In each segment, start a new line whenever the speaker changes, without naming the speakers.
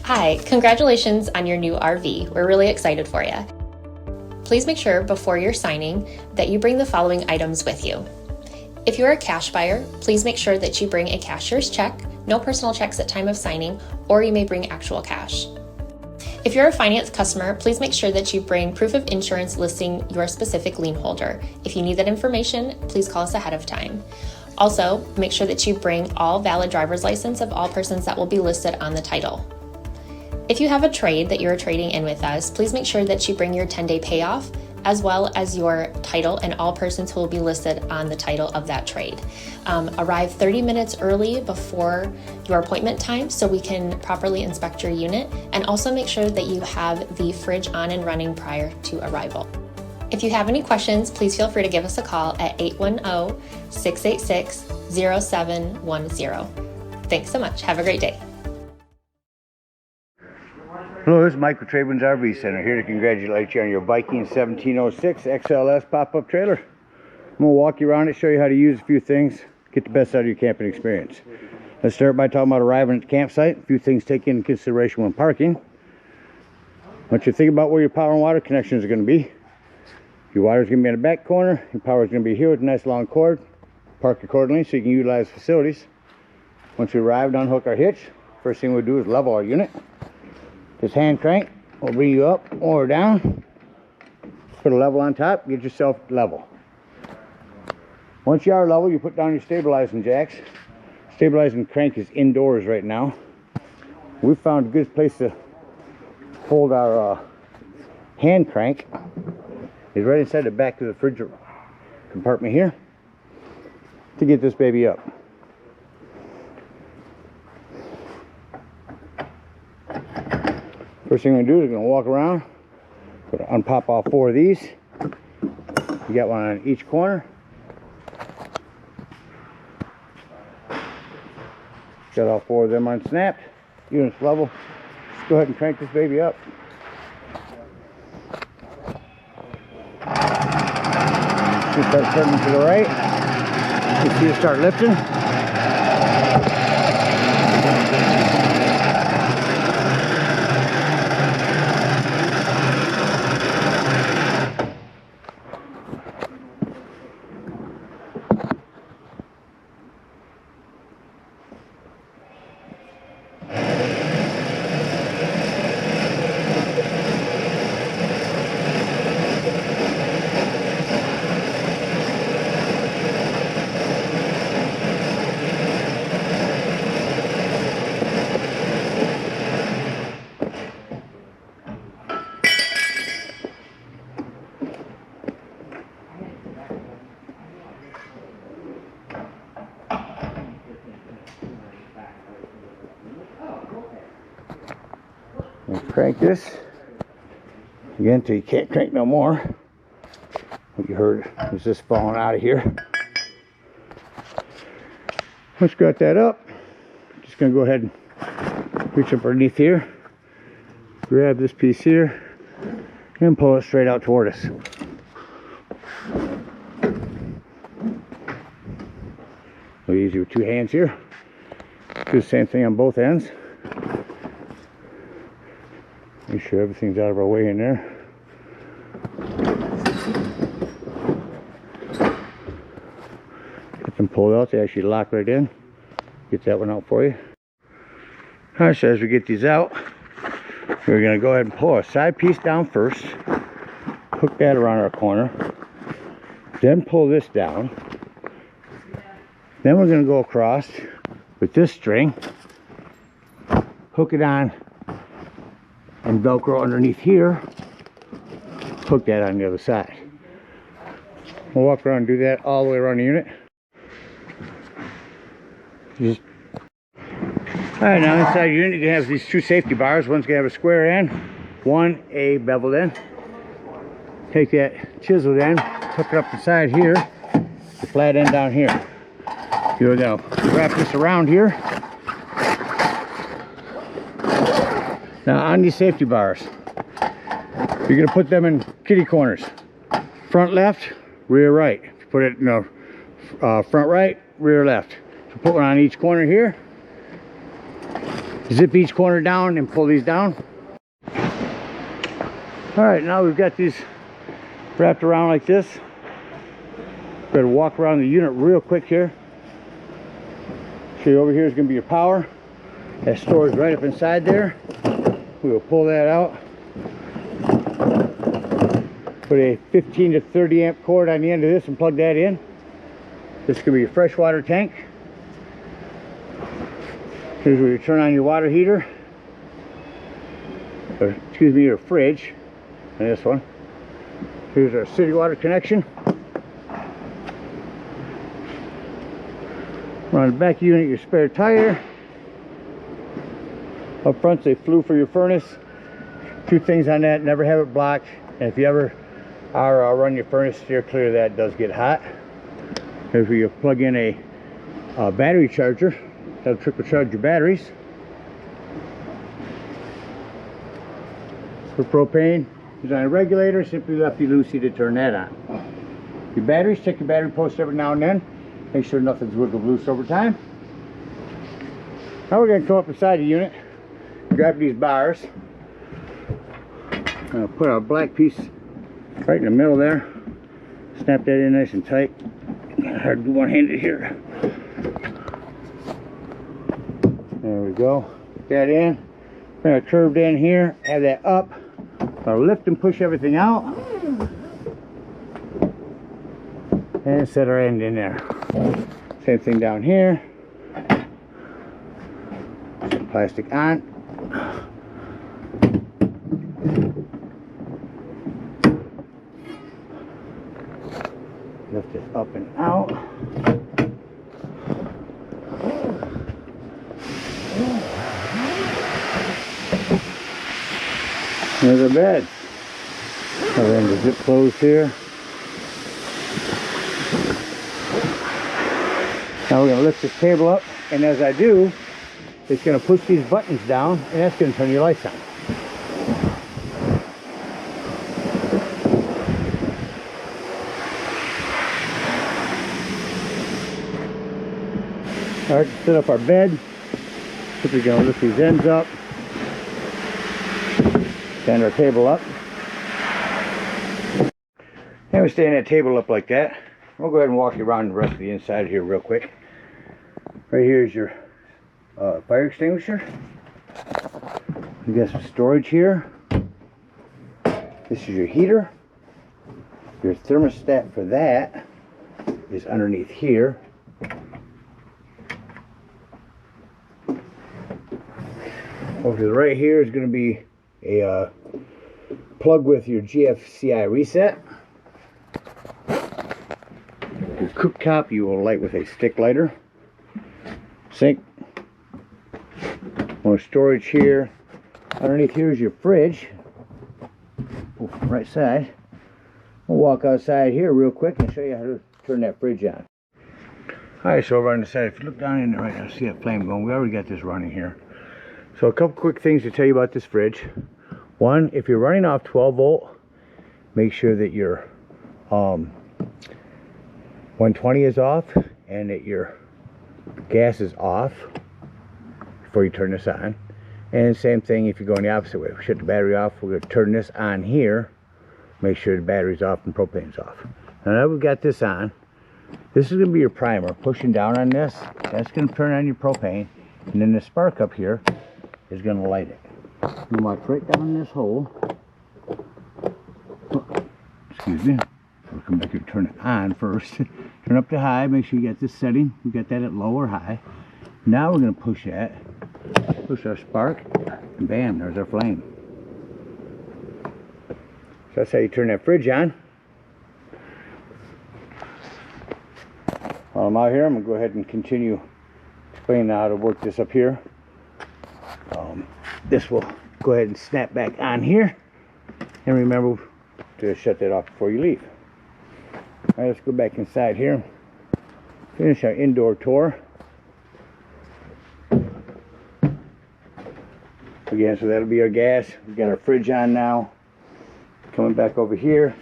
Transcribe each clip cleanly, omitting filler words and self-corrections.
Hi, congratulations on your new RV. We're really excited for you. Please make sure before you're signing that you bring the following items with you. If you're a cash buyer, please make sure that you bring a cashier's check, no personal checks at time of signing, or you may bring actual cash. If you're a finance customer, please make sure that you bring proof of insurance listing your specific lien holder. If you need that information, please call us ahead of time. Also, make sure that you bring all valid driver's license of all persons that will be listed on the title. If you have a trade that you're trading in with us, please make sure that you bring your 10-day payoff as well as your title and all persons who will be listed on the title of that trade. Arrive 30 minutes early before your appointment time so we can properly inspect your unit, and also make sure that you have the fridge on and running prior to arrival. If you have any questions, please feel free to give us a call at 810-686-0710. Thanks so much. Have a great day.
Hello, this is Mike with TradeWinds RV Center, here to congratulate you on your Viking 1706 XLS pop-up trailer. I'm going to walk you around it, show you how to use a few things, get the best out of your camping experience. Let's start by talking about arriving at the campsite. A few things to take into consideration when parking. I want you to think about where your power and water connections are going to be. Your water is going to be in the back corner, your power is going to be here with a nice long cord. Park accordingly so you can utilize facilities. Once we arrive, unhook our hitch. First thing we'll do is level our unit. This hand crank will bring you up or down. Put a level on top, get yourself level. Once you are level, you put down your stabilizing jacks. Stabilizing crank is indoors right now. We found a good place to hold our hand crank is right inside the back of the fridge compartment here to get this baby up. First thing we're going to do is we're going to walk around, unpop all four of these. You got one on each corner. Got all four of them unsnapped. Units level. Let's go ahead and crank this baby up. You start turning to the right. You see it start lifting. Crank this again until you can't crank no more. What you heard was this falling out of here. Once you got that up, just gonna go ahead and reach up underneath here, grab this piece here, and pull it straight out toward us. Real easy with two hands here. Do the same thing on both ends. Make sure everything's out of our way in there. Get them pulled out, they actually lock right in. Get that one out for you. Alright, so as we get these out, we're going to go ahead and pull our side piece down first. Hook that around our corner. Then pull this down. Then we're going to go across with this string. Hook it on and Velcro underneath here, hook that on the other side. We'll walk around and do that all the way around the unit. Alright, now inside the unit you can have these two safety bars. One's going to have a square end, one a beveled end. Take that chiseled end, hook it up the side here, the flat end down here. You're going to wrap this around here. Now on these safety bars, you're going to put them in kitty corners. Front left, rear right. If you put it in the front right, rear left. So put one on each corner here. Zip each corner down and pull these down. All right, now we've got these wrapped around like this. Better walk around the unit real quick here. Show you over here is going to be your power. That stores right up inside there. We will pull that out. Put a 15 to 30 amp cord on the end of this and plug that in. This is going to be your freshwater tank. Here's where you turn on your water heater. Or, excuse me, your fridge. And this one. Here's our city water connection. On the back unit, your spare tire. Up front, say flue for your furnace. Two things on that: never have it blocked, and if you ever are run your furnace, steer clear of that. It does get hot. Here's where you plug in a battery charger. That'll trickle charge your batteries. For propane, there's on a regulator. Simply lefty-loosey to turn that on. Your batteries, check your battery post every now and then. Make sure nothing's wiggled loose over time. Now we're going to come up inside the unit, grab these bars. I'm going to put our black piece right in the middle there. Snap that in nice and tight. Hard to do one-handed here. There we go. Put that in. Bring it curved in here. Have that up. I'll lift and push everything out. And set our end in there. Same thing down here. Some plastic on. Lift it up and out. There's our bed. I'll end the zip closed here. Now we're going to lift this table up, and as I do, it's going to push these buttons down, and that's going to turn your lights on. Alright, to set up our bed, simply going to lift these ends up, stand our table up, and we stand that table up like that. We'll go ahead and walk you around the rest of the inside here real quick. Right here is your fire extinguisher. You got some storage here. This is your heater. Your thermostat for that is underneath here. Over to the right here is going to be a plug with your GFCI reset. Your cooktop you will light with a stick lighter. Sink. More storage here. Underneath here is your fridge. Right side. We'll walk outside here real quick and show you how to turn that fridge on. Alright, so over on the side, if you look down in there right now, see that flame going. We already got this running here. So a couple quick things to tell you about this fridge. One, if you're running off 12 volt, make sure that your 120 is off and that your gas is off before you turn this on. And same thing if you're going the opposite way. If we shut the battery off, we're going to turn this on here. Make sure the battery's off and propane's off. Now that we've got this on, this is going to be your primer. Pushing down on this, that's going to turn on your propane. And then the spark up here is going to light it. You mark right down this hole. Oh, excuse me. We'll come back here and turn it on first. Turn up to high. Make sure you get this setting. We got that at low or high. Now we're going to push that. Push our spark. And bam, there's our flame. So that's how you turn that fridge on. While I'm out here, I'm going to go ahead and continue explaining how to work this up here. This will go ahead and snap back on here. And remember to shut that off before you leave. Alright, let's go back inside here. Finish our indoor tour. Again, so that'll be our gas. We've got our fridge on now. Coming back over here.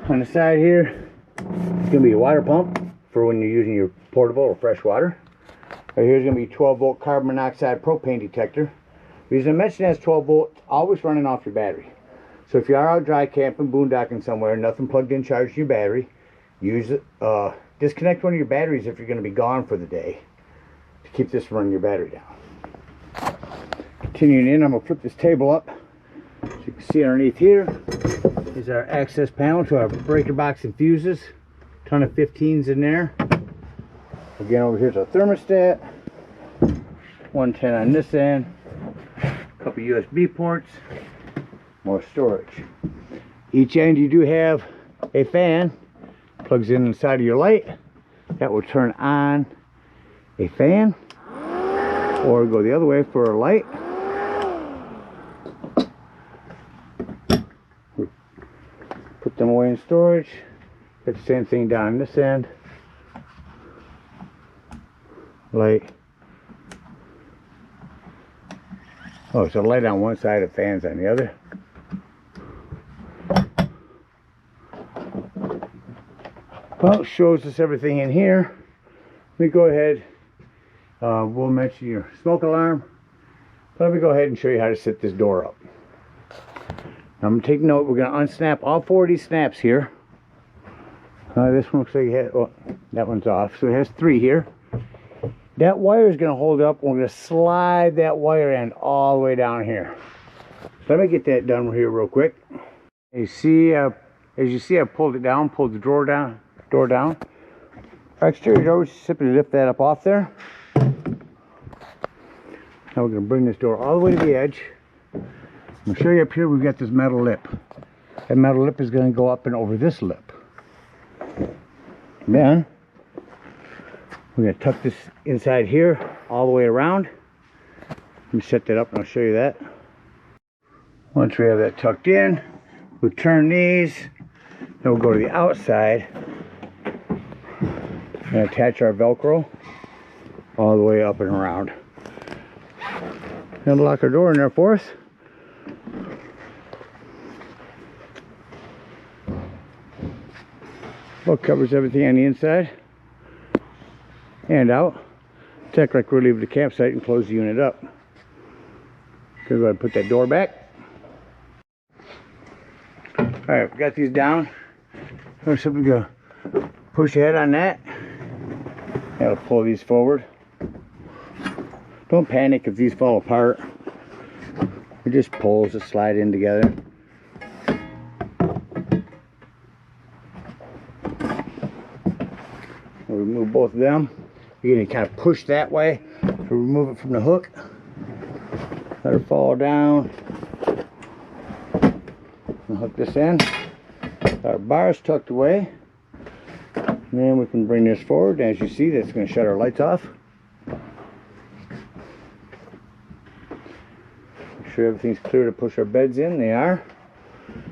On the side here, it's going to be a water pump for when you're using your portable or fresh water. Right here's going to be 12-volt carbon monoxide propane detector. The reason I mention that is 12 volt, always running off your battery. So if you are out dry camping, boondocking somewhere, nothing plugged in, charging your battery, use it. Disconnect one of your batteries if you're going to be gone for the day to keep this running your battery down. Continuing in, I'm going to flip this table up. So you can see underneath here is our access panel to our breaker box and fuses. Ton of 15s in there. Again, over here's our thermostat. 110 on this end. A couple USB ports. More storage. Each end you do have a fan. Plugs in inside of your light. That will turn on a fan. Or go the other way for a light. Put them away in storage. Get the same thing down on this end. Light. Oh, so light on one side, and fans on the other. Well, it shows us everything in here. Let me go ahead. We'll mention your smoke alarm. But let me go ahead and show you how to set this door up. Now, I'm going to take note. We're going to unsnap all 4 of these snaps here. This one looks like it has, oh, that one's off. So it has 3 here. That wire is going to hold up. We're going to slide that wire end all the way down here. So let me get that done here real quick. You see, as you see, I pulled it down, pulled the door down. Our exterior door, we simply lift that up off there. Now we're going to bring this door all the way to the edge. I'm going to show you up here. We've got this metal lip. That metal lip is going to go up and over this lip. Then we're going to tuck this inside here all the way around. Let me set that up and I'll show you that. Once we have that tucked in, we'll turn these. Then we'll go to the outside and attach our Velcro all the way up and around. And lock our door in there for us. Well, covers everything on the inside and out. Check like we're leaving the campsite and close the unit up. Go ahead and put that door back. Alright, we got these down. So simply go push ahead on that. That'll pull these forward. Don't panic if these fall apart. It just pulls to slide in together. We'll remove both of them. You're going to kind of push that way to remove it from the hook. Let her fall down. And hook this in. Our bar's tucked away. And then we can bring this forward. As you see, that's going to shut our lights off. Make sure everything's clear to push our beds in. They are.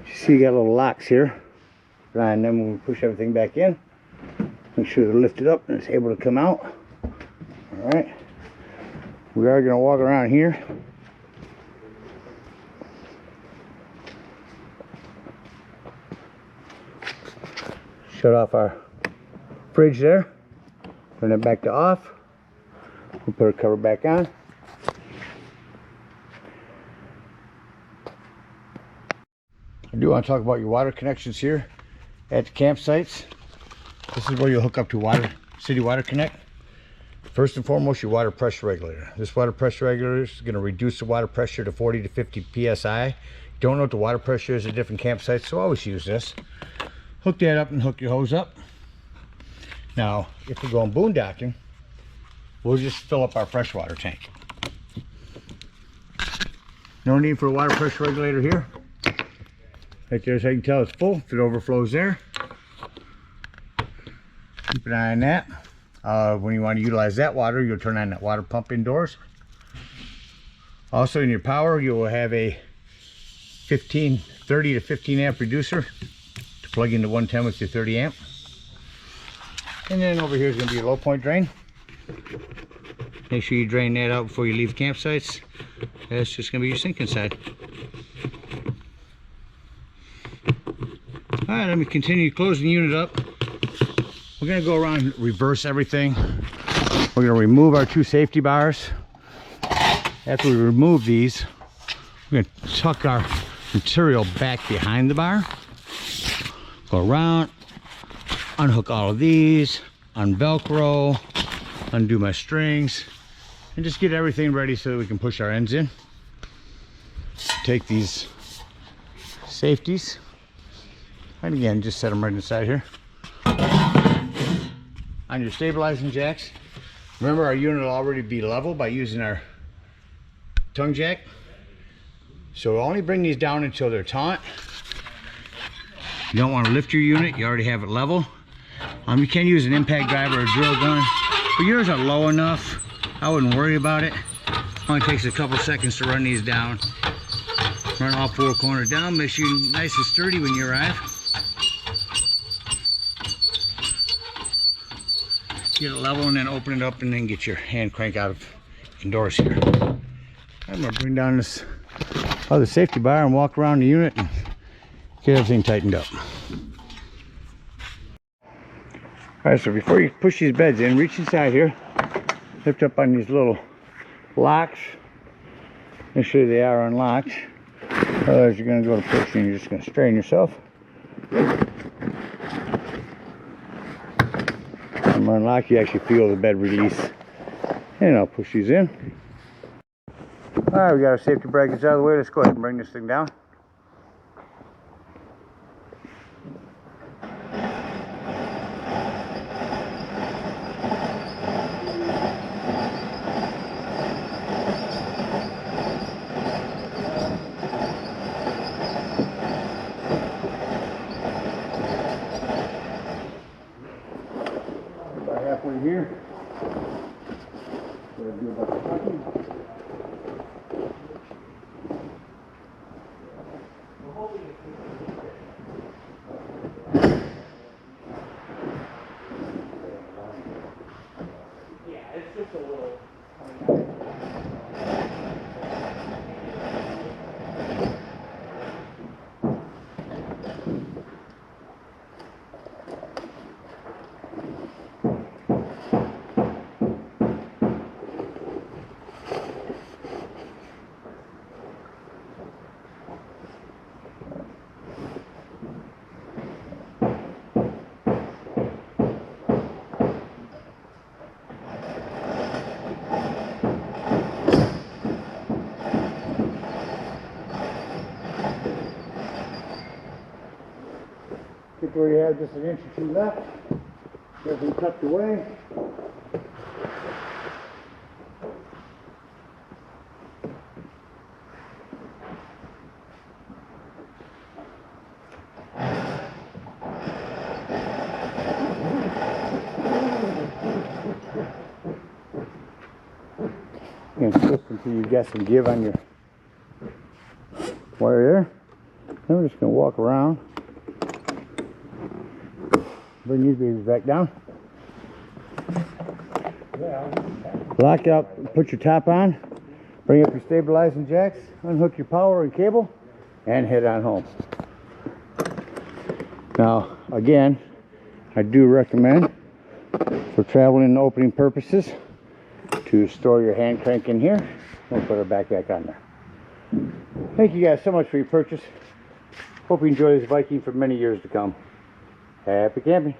You see, you got little locks here. And then when we push everything back in, make sure they're lifted up and it's able to come out. Alright. We are going to walk around here. Shut off our fridge there. Turn it back to off. We'll put our cover back on. I do want to talk about your water connections here at the campsites. This is where you'll hook up to City Water Connect. First and foremost, your water pressure regulator. This water pressure regulator is going to reduce the water pressure to 40 to 50 psi. Don't know what the water pressure is at different campsites, so always use this. Hook that up and hook your hose up. Now, if we're going boondocking, we'll just fill up our freshwater tank. No need for a water pressure regulator here. Right there, so you can tell it's full. If it overflows there, keep an eye on that. When you want to utilize that water, you'll turn on that water pump indoors. Also, in your power, you will have a 30 to 15 amp reducer to plug into 110 with your 30 amp. And then over here is going to be your low point drain. Make sure you drain that out before you leave campsites. That's just going to be your sink inside. Alright, let me continue closing the unit up. We're going to go around and reverse everything. We're going to remove our 2 safety bars. After we remove these, we're going to tuck our material back behind the bar. Go around, unhook all of these, unvelcro, undo my strings, and just get everything ready so that we can push our ends in. Take these safeties, and again, just set them right inside here. On your stabilizing jacks, remember our unit will already be level by using our tongue jack. So only bring these down until they're taut. You don't want to lift your unit, you already have it level. You can use an impact driver or a drill gun, but yours are low enough, I wouldn't worry about it. Only takes a couple seconds to run these down. Run all 4 corners down, make sure you're nice and sturdy when you arrive. Get it level and then open it up and then get your hand crank out of indoors here. I'm going to bring down this other safety bar and walk around the unit and get everything tightened up. Alright, so before you push these beds in, reach inside here, lift up on these little locks, make sure they are unlocked. Otherwise you're going to go to push and you're just going to strain yourself. When we unlock, you actually feel the bed release. And I'll push these in. Alright, we got our safety brackets out of the way. Let's go ahead and bring this thing down. About halfway here. We're going to do about the tucking. Get where you have just an inch or 2 left. Everything tucked away. And twist until you get some give on your wire there. Then we're just going to walk around. Bring these babies back down. Lock out, put your top on. Bring up your stabilizing jacks. Unhook your power and cable. And head on home. Now, again, I do recommend for traveling and opening purposes to store your hand crank in here. We'll put our backpack on there. Thank you guys so much for your purchase. Hope you enjoy this Viking for many years to come. Happy camping.